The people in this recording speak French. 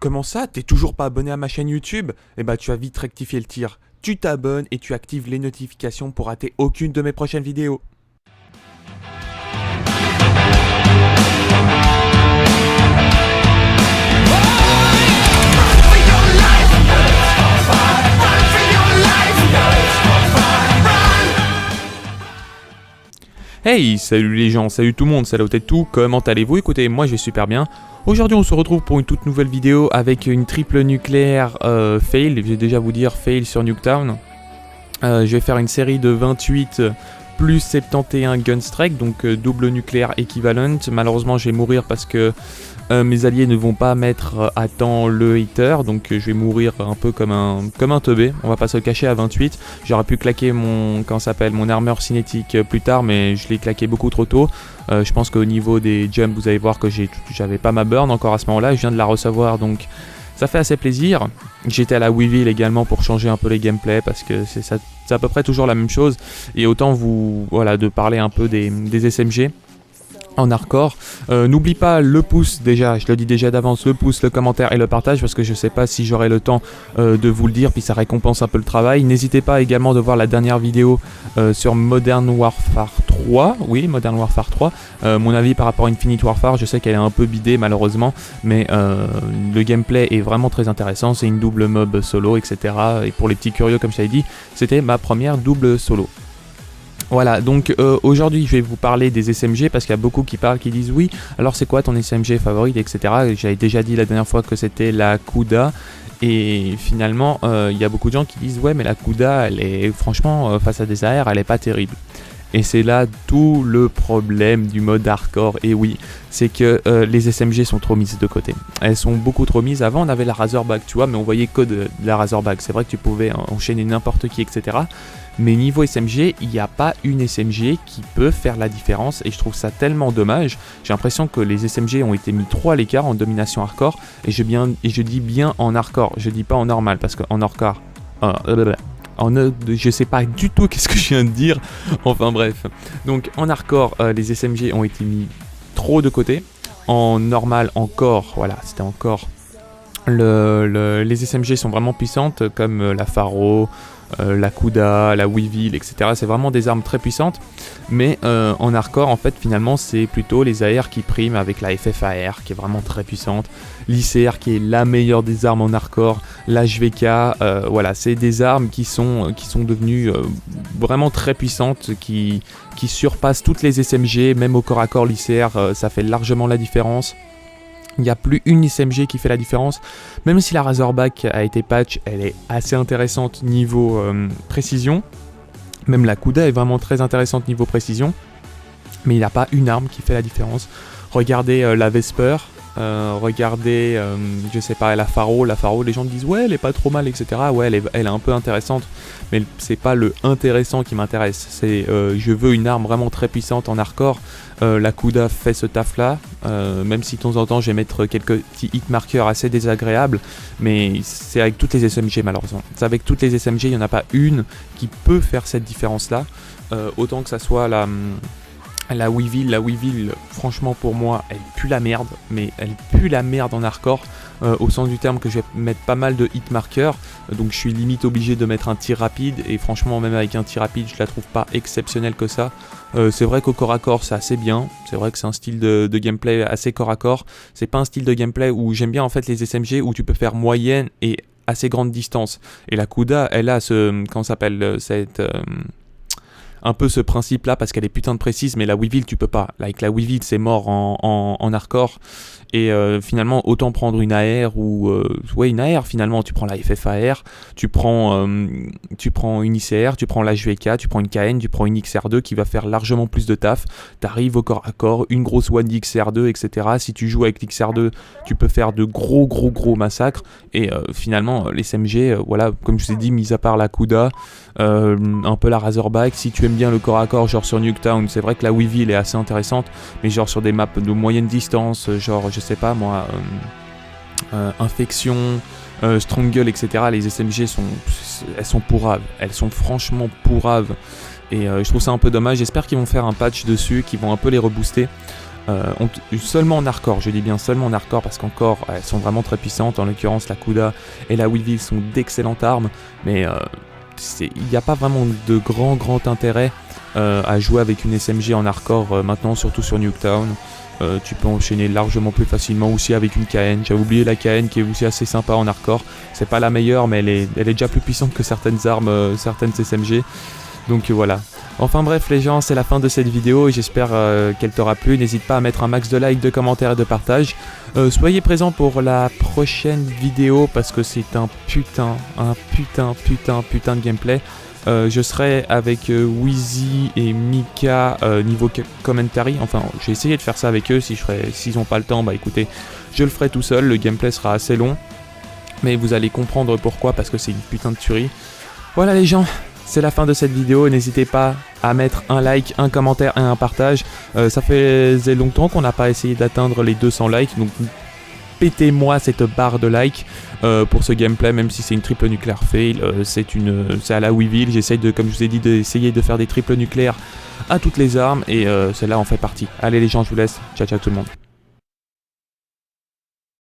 Comment ça? T'es toujours pas abonné à ma chaîne YouTube? Eh bah tu vas vite rectifier le tir. Tu t'abonnes et tu actives les notifications pour rater aucune de mes prochaines vidéos. Hey, salut les gens, salut tout le monde, salut tout, comment allez-vous? Écoutez, moi je vais super bien. Aujourd'hui on se retrouve pour une toute nouvelle vidéo avec une triple nucléaire fail. Je vais déjà vous dire fail sur Nuketown. Je vais faire une série de 28 plus 71 gunstrike, donc double nucléaire équivalent. Malheureusement je vais mourir parce que mes alliés ne vont pas mettre à temps le hater, donc je vais mourir un peu comme un teubé, on va pas se le cacher à 28. J'aurais pu claquer mon armure cinétique plus tard, mais je l'ai claqué beaucoup trop tôt. Je pense qu'au niveau des jumps, vous allez voir que j'avais pas ma burn encore à ce moment-là, je viens de la recevoir, donc ça fait assez plaisir. J'étais à la Weevil également pour changer un peu les gameplays, parce que c'est à peu près toujours la même chose, et autant de parler un peu des SMG. En hardcore, n'oublie pas le pouce déjà, je le dis déjà d'avance, le pouce, le commentaire et le partage parce que je sais pas si j'aurai le temps de vous le dire, puis ça récompense un peu le travail. N'hésitez pas également de voir la dernière vidéo sur Modern Warfare 3, oui Modern Warfare 3, mon avis par rapport à Infinite Warfare, je sais qu'elle est un peu bidée malheureusement, mais le gameplay est vraiment très intéressant, c'est une double mob solo etc. Et pour les petits curieux comme je t'avais dit, c'était ma première double solo. Voilà, donc aujourd'hui je vais vous parler des SMG parce qu'il y a beaucoup qui parlent, qui disent oui, alors c'est quoi ton SMG favorite, etc. J'avais déjà dit la dernière fois que c'était la Kuda, et finalement il y a beaucoup de gens qui disent ouais mais la Kuda elle est franchement face à des AR elle est pas terrible. Et c'est là tout le problème du mode hardcore, et oui, c'est que les SMG sont trop mises de côté. Elles sont beaucoup trop mises, avant on avait la Razorback, tu vois, mais on voyait que de la Razorback, c'est vrai que tu pouvais enchaîner n'importe qui, etc. Mais niveau SMG, il n'y a pas une SMG qui peut faire la différence, et je trouve ça tellement dommage. J'ai l'impression que les SMG ont été mis trop à l'écart en domination hardcore, et je dis bien en hardcore, je dis pas en normal, parce qu'en hardcore... je sais pas du tout qu'est-ce que je viens de dire, enfin bref. Donc en hardcore, les SMG ont été mis trop de côté. En normal encore, voilà, c'était encore... les SMG sont vraiment puissantes, comme la Faro, la Kuda, la Weevil, etc. C'est vraiment des armes très puissantes. Mais en hardcore, en fait, finalement, c'est plutôt les AR qui priment, avec la FFAR qui est vraiment très puissante, l'ICR qui est la meilleure des armes en hardcore, la HVK, voilà, c'est des armes qui sont devenues vraiment très puissantes, qui surpassent toutes les SMG, même au corps à corps, l'ICR, ça fait largement la différence. Il n'y a plus une SMG qui fait la différence, même si la Razorback a été patch, elle est assez intéressante niveau précision. Même la Kuda est vraiment très intéressante niveau précision, mais il n'y a pas une arme qui fait la différence. Regardez la Vesper, regardez, je sais pas, la Faro, les gens me disent ouais elle est pas trop mal, etc. Ouais elle est un peu intéressante, mais c'est pas le intéressant qui m'intéresse, c'est je veux une arme vraiment très puissante en hardcore. La Kuda fait ce taf là, même si de temps en temps je vais mettre quelques petits hit markers assez désagréables, mais c'est avec toutes les SMG malheureusement. C'est avec toutes les SMG, il n'y en a pas une qui peut faire cette différence là, autant que ça soit la Weevil, franchement pour moi, elle pue la merde, mais elle pue la merde en hardcore, au sens du terme que je vais mettre pas mal de hit markers, donc je suis limite obligé de mettre un tir rapide, et franchement même avec un tir rapide je la trouve pas exceptionnelle que ça. C'est vrai qu'au corps à corps c'est assez bien, c'est vrai que c'est un style de gameplay assez corps à corps, c'est pas un style de gameplay où j'aime bien en fait les SMG où tu peux faire moyenne et assez grande distance, et la Kuda elle a un peu ce principe là parce qu'elle est putain de précise, mais la Weevil tu peux pas. Avec la Weevil c'est mort en hardcore, et finalement autant prendre une AR ou une AR finalement, tu prends la FFAR, tu prends une ICR, tu prends la HVK, tu prends une KN, tu prends une XR2 qui va faire largement plus de taf, t'arrives au corps à corps, une grosse one XR2 etc. Si tu joues avec l'XR2 tu peux faire de gros massacres, et finalement les SMG, voilà, comme je vous ai dit, mis à part la Kuda, un peu la Razorback, si tu aimes bien le corps à corps genre sur Nuketown, c'est vrai que la Weevil est assez intéressante, mais genre sur des maps de moyenne distance, genre je sais pas moi, Infection, Strangle, etc. Les SMG elles sont pourraves, elles sont franchement pourraves, et je trouve ça un peu dommage. J'espère qu'ils vont faire un patch dessus, qu'ils vont un peu les rebooster. seulement en hardcore, je dis bien seulement en hardcore parce qu'encore elles sont vraiment très puissantes, en l'occurrence la Kuda et la Weevil sont d'excellentes armes, mais il n'y a pas vraiment de grand intérêt à jouer avec une SMG en hardcore maintenant, surtout sur Nuketown. Tu peux enchaîner largement plus facilement aussi avec une KN. J'avais oublié la KN qui est aussi assez sympa en hardcore. C'est pas la meilleure, mais elle est déjà plus puissante que certaines armes, certaines SMG. Donc voilà. Enfin bref les gens, c'est la fin de cette vidéo et j'espère qu'elle t'aura plu. N'hésite pas à mettre un max de likes, de commentaires et de partage. Soyez présents pour la prochaine vidéo parce que c'est un putain de gameplay. Je serai avec Wheezy et Mika niveau commentary. Enfin, j'ai essayé de faire ça avec eux. S'ils n'ont pas le temps, bah écoutez, je le ferai tout seul. Le gameplay sera assez long, mais vous allez comprendre pourquoi, parce que c'est une putain de tuerie. Voilà les gens, c'est la fin de cette vidéo. N'hésitez pas à mettre un like, un commentaire et un partage. Ça faisait longtemps qu'on n'a pas essayé d'atteindre les 200 likes, donc pétez-moi cette barre de like pour ce gameplay, même si c'est une triple nucléaire fail. C'est à la Weevil. J'essaye comme je vous ai dit, d'essayer de faire des triples nucléaires à toutes les armes et celle-là en fait partie. Allez les gens, je vous laisse. Ciao ciao tout le monde.